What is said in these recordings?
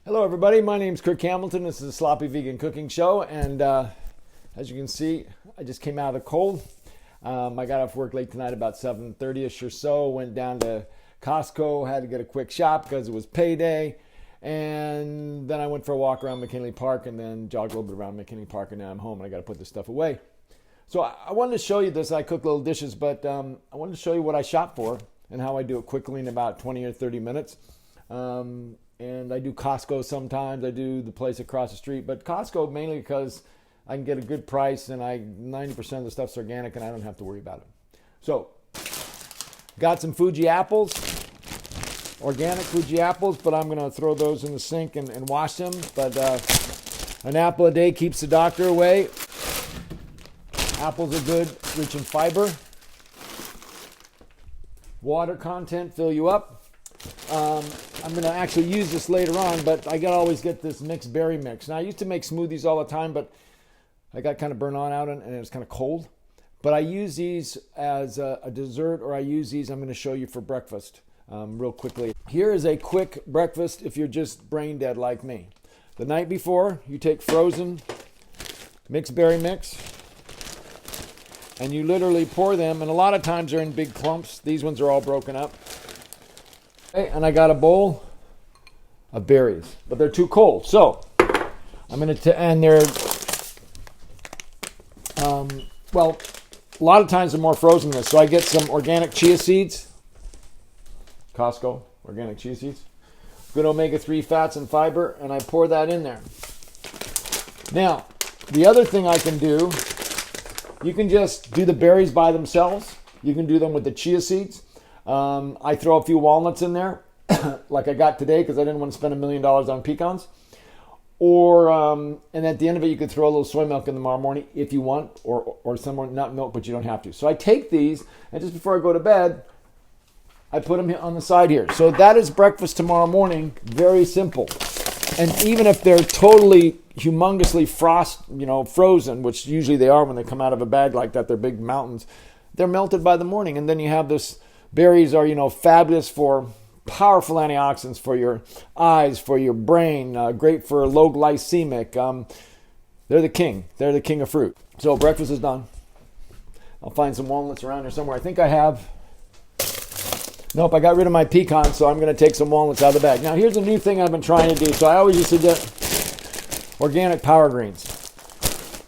Hello everybody, my name is Kirk Hamilton. This is a Sloppy Vegan Cooking Show, and as you can see, I just came out of the cold. I got off work late tonight about 7:30ish or so, went down to Costco, had to get a quick shop because it was payday, and then I went for a walk around McKinley Park and then jogged a little bit around McKinley Park, and now I'm home and I got to put this stuff away. So I wanted to show you this. I cook little dishes, but I wanted to show you what I shop for and how I do it quickly in about 20 or 30 minutes. And I do Costco sometimes. I do the place across the street, but Costco mainly because I can get a good price, and 90% of the stuff's organic, and I don't have to worry about it. So, got some Fuji apples, organic Fuji apples, but I'm going to throw those in the sink and wash them. But an apple a day keeps the doctor away. Apples are good, rich in fiber. Water content fill you up. I'm going to actually use this later on, but I always get this mixed berry mix. Now, I used to make smoothies all the time, but I got kind of burnt on out and it was kind of cold. But I use these as a dessert, or I use these, I'm going to show you for breakfast real quickly. Here is a quick breakfast if you're just brain dead like me. The night before, you take frozen mixed berry mix, and you literally pour them, and a lot of times they're in big clumps. These ones are all broken up. Okay, and I got a bowl of berries, but they're too cold. So I'm going to, and they're, well, a lot of times they're more frozen than this. So I get some organic chia seeds, Costco organic chia seeds, good omega-3 fats and fiber, and I pour that in there. Now, the other thing I can do, you can just do the berries by themselves. You can do them with the chia seeds. I throw a few walnuts in there, like I got today, because I didn't want to spend $1 million on pecans. Or, and at the end of it, you could throw a little soy milk in tomorrow morning if you want, or some more nut milk, but you don't have to. So I take these, and just before I go to bed, I put them on the side here. So that is breakfast tomorrow morning. Very simple. And even if they're totally humongously frozen, which usually they are when they come out of a bag like that, they're big mountains, they're melted by the morning. And then you have this. Berries are, fabulous for powerful antioxidants for your eyes, for your brain, great for low glycemic. They're the king. They're the king of fruit. So breakfast is done. I'll find some walnuts around here somewhere. I think I have. Nope, I got rid of my pecans, so I'm going to take some walnuts out of the bag. Now, here's a new thing I've been trying to do. So I always used to get organic power greens,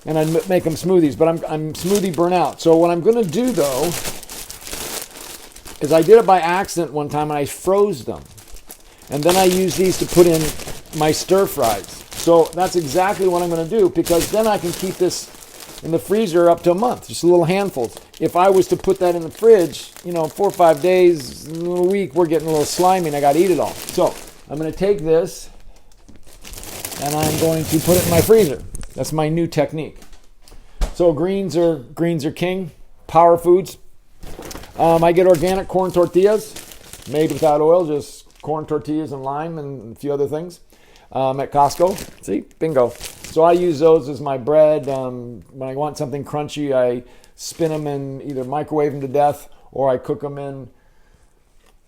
and I'd make them smoothies, but I'm smoothie burnt out. So what I'm going to do, though, is I did it by accident one time, and I froze them. And then I use these to put in my stir fries. So that's exactly what I'm going to do, because then I can keep this in the freezer up to a month, just little handfuls. If I was to put that in the fridge, 4 or 5 days, a week, we're getting a little slimy and I got to eat it all. So I'm going to take this and I'm going to put it in my freezer. That's my new technique. So greens are king, power foods. I get organic corn tortillas, made without oil, just corn tortillas and lime and a few other things at Costco. See, bingo. So I use those as my bread. When I want something crunchy, I spin them and either microwave them to death, or I cook them in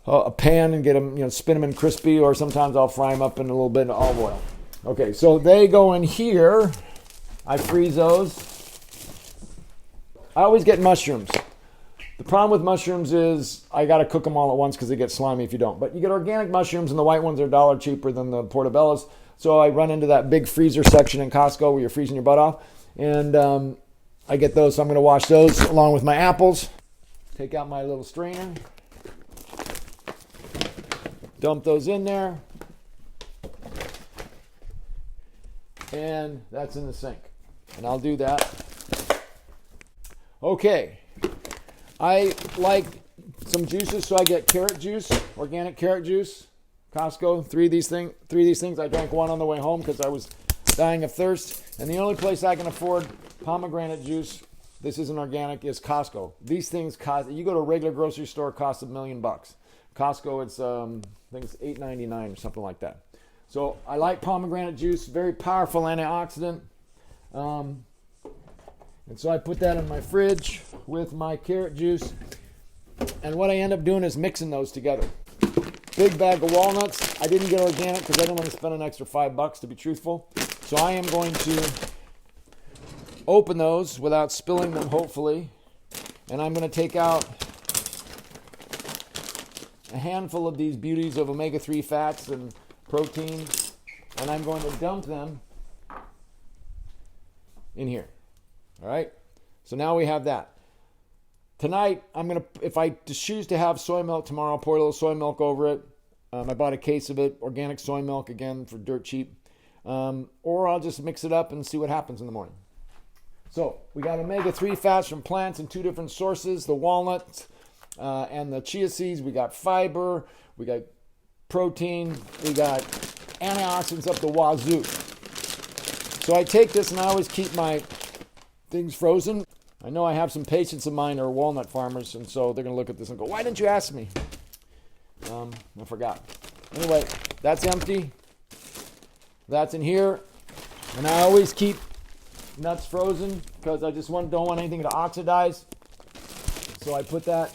a pan and get them, spin them in crispy, or sometimes I'll fry them up in a little bit of olive oil. Okay, so they go in here. I freeze those. I always get mushrooms. The problem with mushrooms is I got to cook them all at once because they get slimy if you don't. But you get organic mushrooms, and the white ones are $1 cheaper than the portobellos. So I run into that big freezer section in Costco where you're freezing your butt off. And I get those, so I'm going to wash those along with my apples. Take out my little strainer. Dump those in there. And that's in the sink. And I'll do that. Okay. I like some juices, so I get carrot juice, organic carrot juice, Costco. Three of these things. I drank one on the way home because I was dying of thirst. And the only place I can afford pomegranate juice, this isn't organic, is Costco. These things cost. You go to a regular grocery store, it costs $1 million. Costco, it's I think it's $8.99 or something like that. So I like pomegranate juice, very powerful antioxidant. And so I put that in my fridge with my carrot juice. And what I end up doing is mixing those together. big bag of walnuts. I didn't get organic because I didn't want to spend an extra $5 to be truthful. So I am going to open those without spilling them, hopefully. And I'm going to take out a handful of these beauties of omega-3 fats and protein, and I'm going to dump them in here. All right? So now we have that. Tonight, I'm going to, if I choose to have soy milk tomorrow, I'll pour a little soy milk over it. I bought a case of it, organic soy milk, again, for dirt cheap. Or I'll just mix it up and see what happens in the morning. So we got omega-3 fats from plants in 2 different sources, the walnuts and the chia seeds. We got fiber, we got protein, we got antioxidants up the wazoo. So I take this and I always keep my things frozen. I know I have some patients of mine who are walnut farmers, and so they're going to look at this and go, why didn't you ask me? I forgot. Anyway, that's empty. That's in here. And I always keep nuts frozen because I just don't want anything to oxidize. So I put that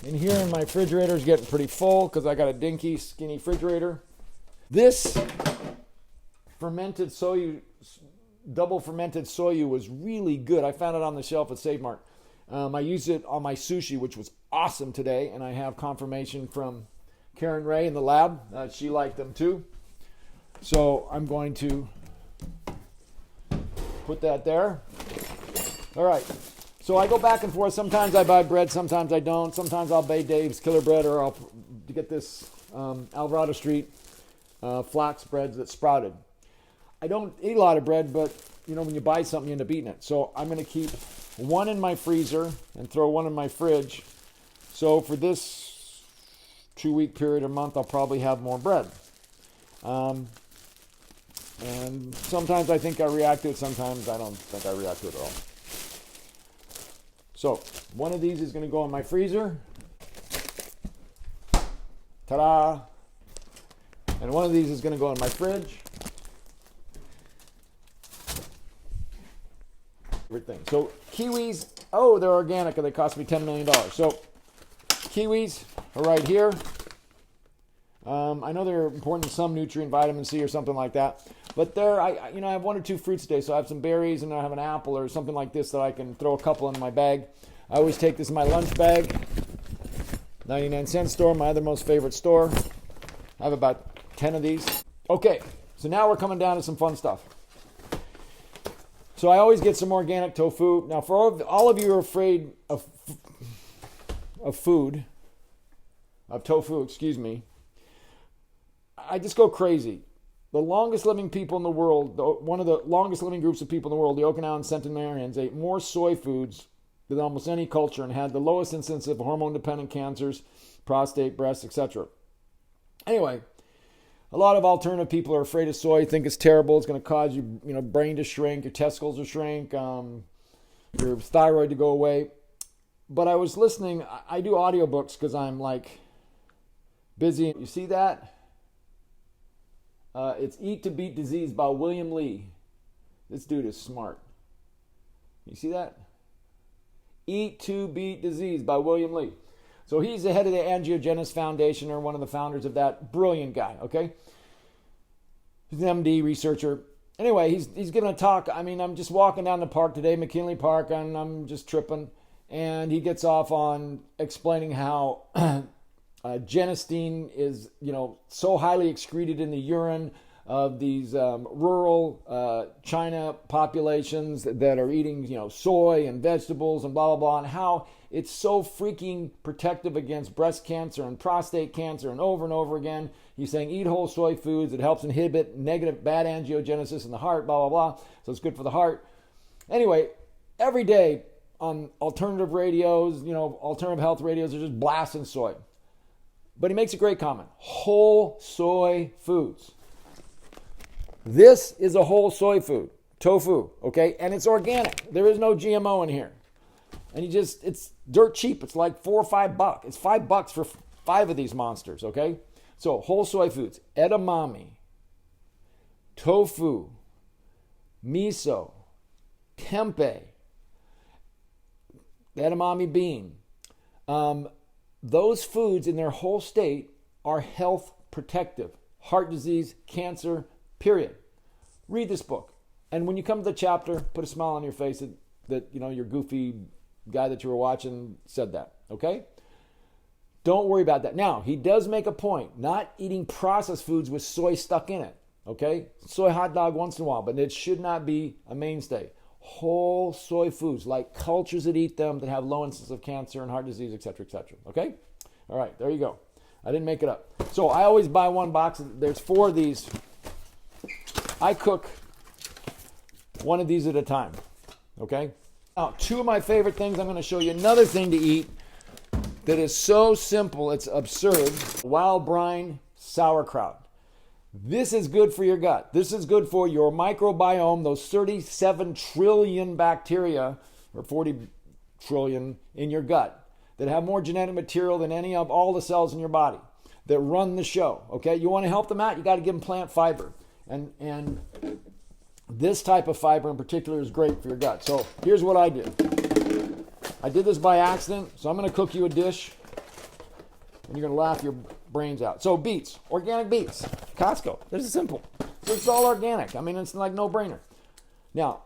in here, and my refrigerator is getting pretty full because I got a dinky, skinny refrigerator. This fermented soy, double fermented soyu was really good. I found it on the shelf at Save Mart. I used it on my sushi, which was awesome today, and I have confirmation from Karen Ray in the lab. She liked them too. So I'm going to put that there. All right. So I go back and forth. Sometimes I buy bread, sometimes I don't. Sometimes I'll buy Dave's Killer Bread, or I'll get this Alvarado Street flax breads that sprouted. I don't eat a lot of bread, but when you buy something, you end up eating it. So I'm going to keep one in my freezer and throw one in my fridge. So for this 2-week period or month, I'll probably have more bread. And sometimes I think I react to it, sometimes I don't think I react to it at all. So one of these is going to go in my freezer. Ta-da! And one of these is going to go in my fridge. Everything. So kiwis, they're organic and they cost me $10 million. So kiwis are right here. I know they're important in some nutrient, vitamin C or something like that. But I have 1 or 2 fruits today, so I have some berries and I have an apple or something like this that I can throw a couple in my bag. I always take this in my lunch bag. 99-cent store, my other most favorite store. I have about 10 of these. Okay, so now we're coming down to some fun stuff. So I always get some organic tofu. Now, for all of you who are afraid of tofu, excuse me, I just go crazy. The longest living people in the world, one of the longest living groups of people in the world, the Okinawan centenarians, ate more soy foods than almost any culture and had the lowest incidence of hormone-dependent cancers, prostate, breast, etc. Anyway, a lot of alternative people are afraid of soy, think it's terrible, it's going to cause your brain to shrink, your testicles to shrink, your thyroid to go away. But I was listening, I do audiobooks because I'm busy. You see that? It's Eat to Beat Disease by William Lee. This dude is smart. You see that? Eat to Beat Disease by William Lee. So he's the head of the Angiogenesis Foundation, or one of the founders of that. Brilliant guy, okay? He's an MD researcher. Anyway, he's giving a talk. I'm just walking down the park today, McKinley Park, and I'm just tripping. And he gets off on explaining how genistein is, so highly excreted in the urine of these rural China populations that are eating, soy and vegetables and blah, blah, blah, and how it's so freaking protective against breast cancer and prostate cancer, and over again. He's saying eat whole soy foods. It helps inhibit negative bad angiogenesis in the heart, blah, blah, blah. So it's good for the heart. Anyway, every day on alternative radios, alternative health radios, they're just blasting soy. But he makes a great comment. Whole soy foods. This is a whole soy food. Tofu, okay? And it's organic. There is no GMO in here. And it's dirt cheap. It's like $4 or $5. It's $5 for 5 of these monsters, okay? So whole soy foods. Edamame. Tofu. Miso. Tempe. Edamame bean. Those foods in their whole state are health protective. Heart disease, cancer, period. Read this book. And when you come to the chapter, put a smile on your face that your goofy guy that you were watching said that, okay? Don't worry about that. Now, he does make a point, not eating processed foods with soy stuck in it, okay? Soy hot dog once in a while, but it should not be a mainstay. Whole soy foods, like cultures that eat them, that have low incidence of cancer and heart disease, etc., okay? All right, there you go. I didn't make it up. So I always buy one box. There's 4 of these. I cook one of these at a time, okay? Now, 2 of my favorite things, I'm going to show you another thing to eat that is so simple, it's absurd. Wild brine sauerkraut. This is good for your gut. This is good for your microbiome, those 37 trillion bacteria, or 40 trillion in your gut, that have more genetic material than any of all the cells in your body, that run the show, okay? You want to help them out, you got to give them plant fiber. And this type of fiber in particular is great for your gut. So here's what I did. I did this by accident, so I'm going to cook you a dish, and you're going to laugh your brains out. So beets, organic beets, Costco. This is simple. It's all organic. I mean, it's like no-brainer. Now,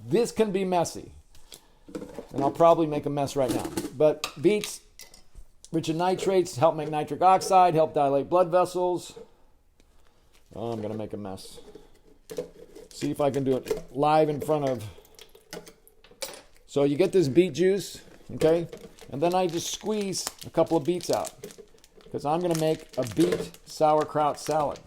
this can be messy, and I'll probably make a mess right now. But beets, rich in nitrates, help make nitric oxide, help dilate blood vessels. Oh, I'm going to make a mess. See if I can do it live in front of. So you get this beet juice, okay? And then I just squeeze a couple of beets out, because I'm going to make a beet sauerkraut salad.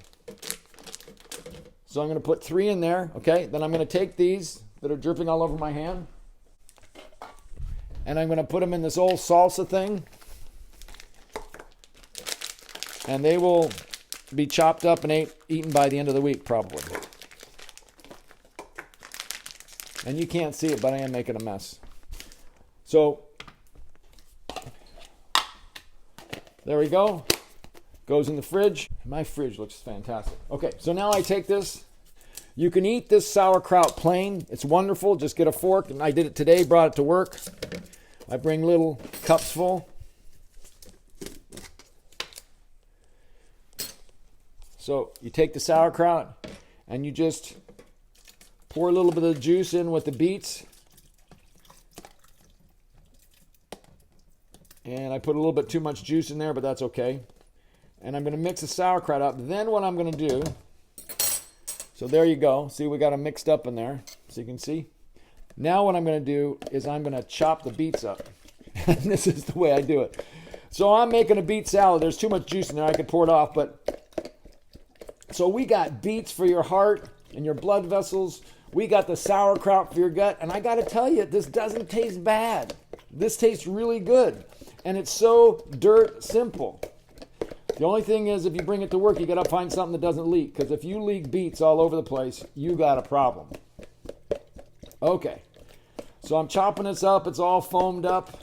So I'm going to put 3 in there, okay? Then I'm going to take these that are dripping all over my hand, and I'm going to put them in this old salsa thing, and they will be chopped up and eaten by the end of the week, probably. And you can't see it, but I am making a mess. So, there we go. Goes in the fridge. My fridge looks fantastic. Okay, so now I take this. You can eat this sauerkraut plain. It's wonderful. Just get a fork. And I did it today, brought it to work. I bring little cups full. So you take the sauerkraut and you just pour a little bit of the juice in with the beets. And I put a little bit too much juice in there, but that's okay. And I'm going to mix the sauerkraut up. Then what I'm going to do, so there you go. See, we got them mixed up in there, so you can see. Now what I'm going to do is I'm going to chop the beets up. And this is the way I do it. So I'm making a beet salad. There's too much juice in there. I could pour it off, but so we got beets for your heart and your blood vessels. We got the sauerkraut for your gut. And I got to tell you, this doesn't taste bad. This tastes really good. And it's so dirt simple. The only thing is, if you bring it to work, you got to find something that doesn't leak. Because if you leak beets all over the place, you got a problem. Okay. So I'm chopping this up. It's all foamed up.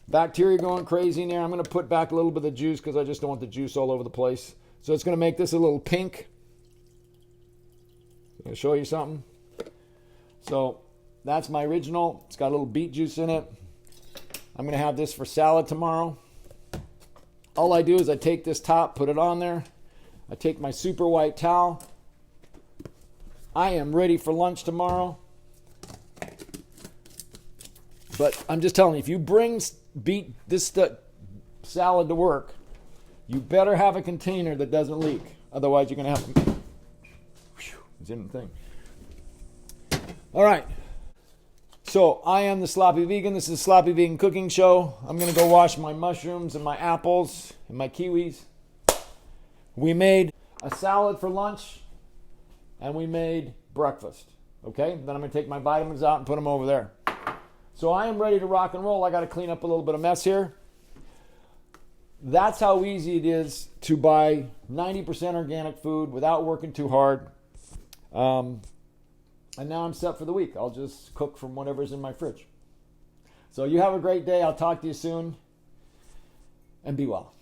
Bacteria going crazy in there. I'm going to put back a little bit of juice because I just don't want the juice all over the place. So it's going to make this a little pink. I'm going to show you something. So that's my original. It's got a little beet juice in it. I'm going to have this for salad tomorrow. All I do is I take this top, put it on there. I take my super white towel. I am ready for lunch tomorrow. But I'm just telling you, if you bring this salad to work, you better have a container that doesn't leak. Otherwise, you're going to have to. It's in the thing. All right. So I am the Sloppy Vegan. This is the Sloppy Vegan Cooking Show. I'm going to go wash my mushrooms and my apples and my kiwis. We made a salad for lunch and we made breakfast. Okay? Then I'm going to take my vitamins out and put them over there. So I am ready to rock and roll. I got to clean up a little bit of mess here. That's how easy it is to buy 90% organic food without working too hard. And now I'm set for the week. I'll just cook from whatever's in my fridge. So you have a great day. I'll talk to you soon. And be well.